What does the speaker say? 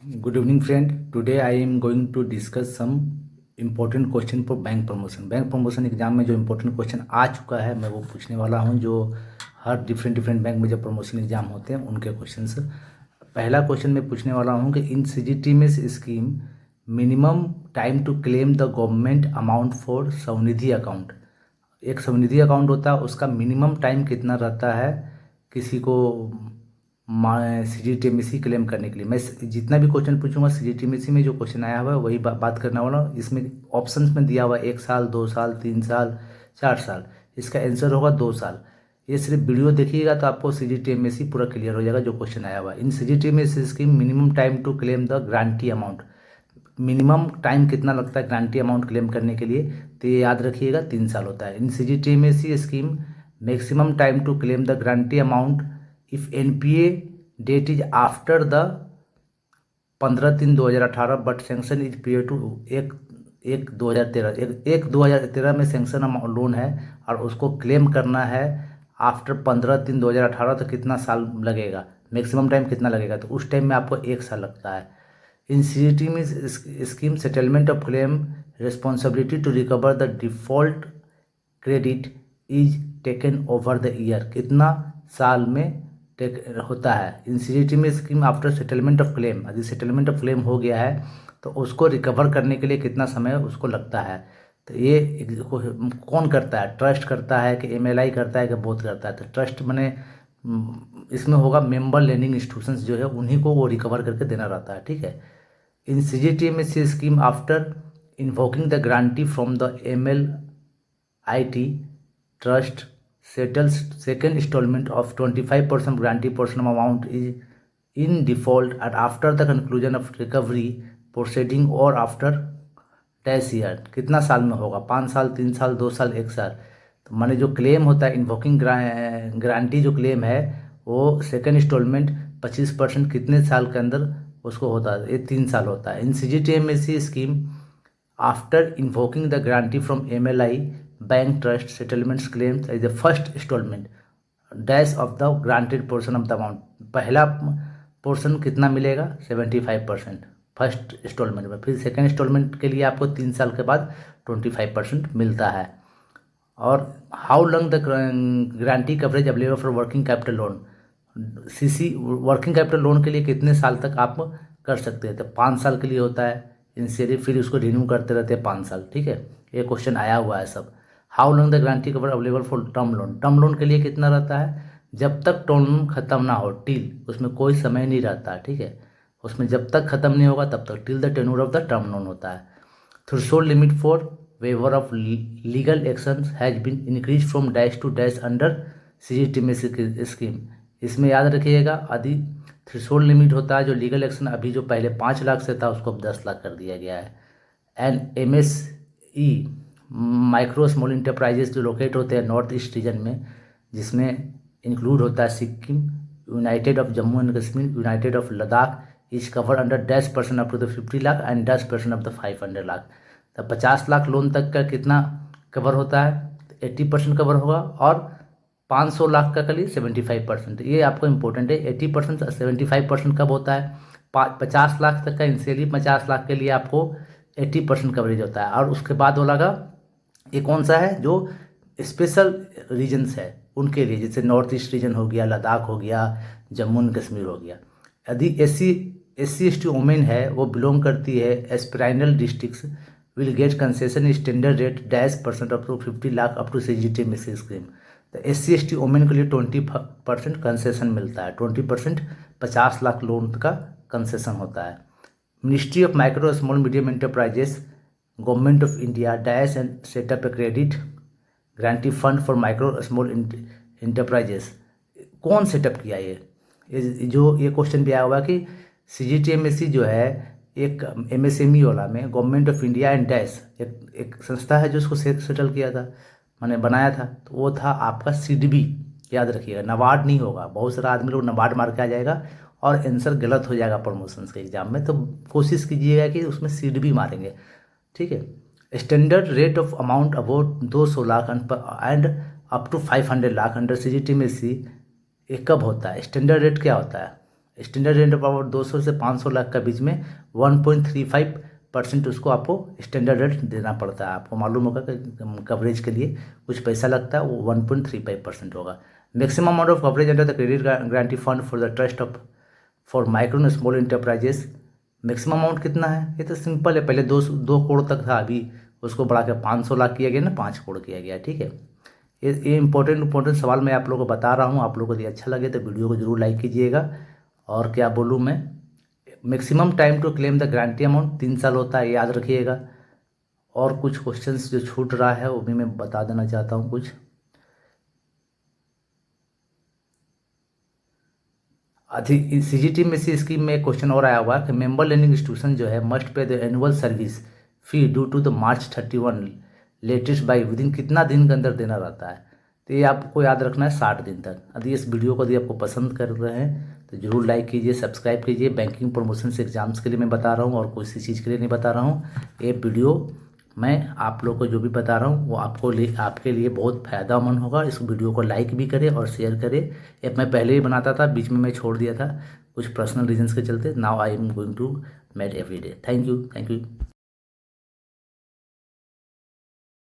Good evening, friend. Today I am going to discuss some important question for bank promotion. Bank promotion exam में जो important question आ चुका है मैं वो पूछने वाला हूँ, जो हर डिफरेंट बैंक में जब प्रमोशन एग्जाम होते हैं उनके क्वेश्चंस। पहला क्वेश्चन मैं पूछने वाला हूँ कि in CGTMS scheme minimum time to claim the government amount for Svanidhi account. एक स्वनिधि अकाउंट होता है, उसका मिनिमम टाइम कितना रहता है किसी को CGTMSE क्लेम करने के लिए। मैं जितना भी क्वेश्चन पूछूंगा CGTMSE में जो क्वेश्चन आया हुआ है वही बात करने वाला हूँ। इसमें ऑप्शंस में दिया हुआ है 1 साल, 2 साल, 3 साल, 4 साल। इसका आंसर होगा 2 साल। ये सिर्फ वीडियो देखिएगा तो आपको CGTMSE पूरा क्लियर हो जाएगा जो क्वेश्चन आया हुआ है। In CGTMSE scheme minimum time to claim the guarantee amount. Minimum time कितना लगता है ग्रांटी अमाउंट क्लेम करने के लिए, तो ये याद रखिएगा 3 साल होता है। In CGTMSE scheme maximum time to claim the guarantee amount if NPA date is after the 15/3/2018 but sanction is period to 1/1/2013। 1/1/2013 में सेंक्शन लोन है और उसको क्लेम करना है आफ्टर 15/3/2018, तो कितना साल लगेगा, मैक्सिमम टाइम कितना लगेगा, तो उस टाइम में आपको 1 साल लगता है। इन CGT में scheme settlement of claim responsibility to recover the default credit is taken over the year. कितना साल में टेक होता है इन CGT में scheme after settlement of claim. यदि सेटलमेंट ऑफ क्लेम हो गया है तो उसको रिकवर करने के लिए कितना समय उसको लगता है। तो ये कौन करता है, ट्रस्ट करता है कि MLI करता है कि बोथ करता है। तो ट्रस्ट मैंने इसमें होगा मेंबर लेंडिंग इंस्टीट्यूशंस जो है उन्हीं को वो रिकवर करके देना रहता है, ठीक है। In CGTMSE scheme after invoking the guarantee from the MLIT trust settles second installment of 25% guarantee portion of amount is in default and after the conclusion of recovery proceeding or after dash year. कितना साल में होगा, 5 साल, 3 साल, 2 साल, 1 साल। तो माने जो क्लेम होता है इन्वोकिंग गारंटी जो क्लेम है वो सेकंड इंस्टॉलमेंट 25% कितने साल के अंदर उसको होता है, ये 3 साल होता है। In CGTMSE scheme after invoking the guarantee from MLI bank trust settlements claims as the first instalment dash of the granted portion of the amount. पहला पोर्शन कितना मिलेगा, 75% फर्स्ट इंस्टॉलमेंट में। फिर सेकेंड इंस्टॉलमेंट के लिए आपको 3 साल के बाद 25% मिलता है। और how long the guarantee coverage available for working capital loan. CC working capital loan के लिए कितने साल तक आप कर सकते हैं, तो 5 साल के लिए होता है इनिशियली, फिर उसको रिन्यू करते रहते हैं 5 साल, ठीक है। ये क्वेश्चन आया हुआ है सब। How long the guarantee cover available for term loan. Term loan के लिए कितना रहता है, जब तक टर्म लोन खत्म ना हो, टिल, उसमें कोई समय नहीं रहता है, ठीक है। उसमें जब तक खत्म नहीं होगा तब तक, till the tenure of the term loan होता है। Threshold limit for waiver of legal action has been increase from dash to dash under CGTMSE scheme. इसमें याद रखिएगा यदि थ्रेशोल्ड लिमिट होता है जो लीगल एक्शन अभी जो पहले 5 लाख से था उसको अब 10 लाख कर दिया गया है। And MSE micro small enterprises जो लोकेट होते हैं नॉर्थ ईस्ट रीजन में, जिसमें इंक्लूड होता है Sikkim, united of Jammu and Kashmir, united of Ladakh, is cover under 10% up to the 50 lakh and 10% of the 500 lakh. तो 50 लाख लोन तक का कितना कवर होता है, 80% कवर होगा। और 500 लाख का करिए 75%। ये आपको इंपॉर्टेंट है, 80% 75% कब होता है, 50 लाख तक का इनिशियली 50 लाख के लिए आपको 80% कवरेज होता है। और उसके बाद वाला का ये कौन सा है, जो स्पेशल रीजन्स है उनके लिए, जैसे नॉर्थ ईस्ट रीजन हो गया, लद्दाख हो गया, जम्मू एंड कश्मीर हो गया। यदि SC/ST वोमेन है, वो बिलोंग करती है aspirational districts, will get concession standard rate -% up to 50 lakh up to CGTMSE scheme. तो SC/ST वोमेन के लिए 20% कंसेशन मिलता है, 20% 50 लाख लोन का कंसेशन होता है। Ministry of micro small medium enterprises, government of India dash and setup a credit guarantee fund for micro small enterprises. कौन setup किया जो ये क्वेश्चन भी आया हुआ कि CGTMSE जो है एक MSME वाला में government of India and dash एक संस्था है जो उसको सेटल किया था, मैंने बनाया था, तो वो था आपका SIDBI। याद रखिएगा, नाबार्ड नहीं होगा। बहुत सारा आदमी लोग नाबार्ड मार के आ जाएगा और आंसर गलत हो जाएगा प्रमोशंस के एग्जाम में, तो कोशिश कीजिएगा कि उसमें SIDBI मारेंगे, ठीक है। Standard rate of amount about 200 lakh and up to 500 lakh under CGTMSE ये कब होता है, स्टैंडर्ड रेट क्या होता है, स्टैंडर्ड रेट ऑफ पावर 200 से 500 लाख का बीच में 1.35% उसको आपको स्टैंडर्ड रेट देना पड़ता है। आपको मालूम होगा कि कवरेज के लिए कुछ पैसा लगता है, वो 1.35% होगा। Maximum amount of coverage under the credit guarantee fund for the trust of for micro and small enterprises, maximum amount कितना है? ये तो सिंपल है, पहले 2 करोड़ तक था, अभी उसको बढ़ा के 500 लाख किया गया ना, 5 करोड़ किया गया। ठीक है, ये इंपॉर्टेंट सवाल मैं आप लोगों को बता रहा हूँ। आप लोगों को यदि अच्छा लगे तो वीडियो को जरूर लाइक कीजिएगा। और क्या बोलूँ मैं, maximum time to claim the guarantee amount 3 साल होता है, याद रखिएगा। और कुछ क्वेश्चंस जो छूट रहा है वो भी मैं बता देना चाहता हूँ कुछ। अधिक CGT में से स्कीम में एक क्वेश्चन और आया हुआ है कि मेंबर लर्निंग इंस्टीट्यूशन जो है must pay the annual service fee due to the March 31 latest by within कितना दिन के अंदर देना रहता है? तो ये आपको याद रखना है 60 दिन तक। यदि इस वीडियो को यदि आपको पसंद कर रहे हैं तो जरूर लाइक कीजिए, सब्सक्राइब कीजिए। बैंकिंग प्रमोशन से एग्जाम्स के लिए मैं बता रहा हूँ और किसी चीज़ के लिए नहीं बता रहा हूँ। ये वीडियो मैं आप लोग को जो भी बता रहा हूँ वो आपके लिए बहुत फ़ायदामंद होगा। इस वीडियो को लाइक भी करें और शेयर करें। ये मैं पहले ही बनाता था, बीच में मैं छोड़ दिया था कुछ पर्सनल रीजंस के चलते। Now I am going to made every day. Thank you.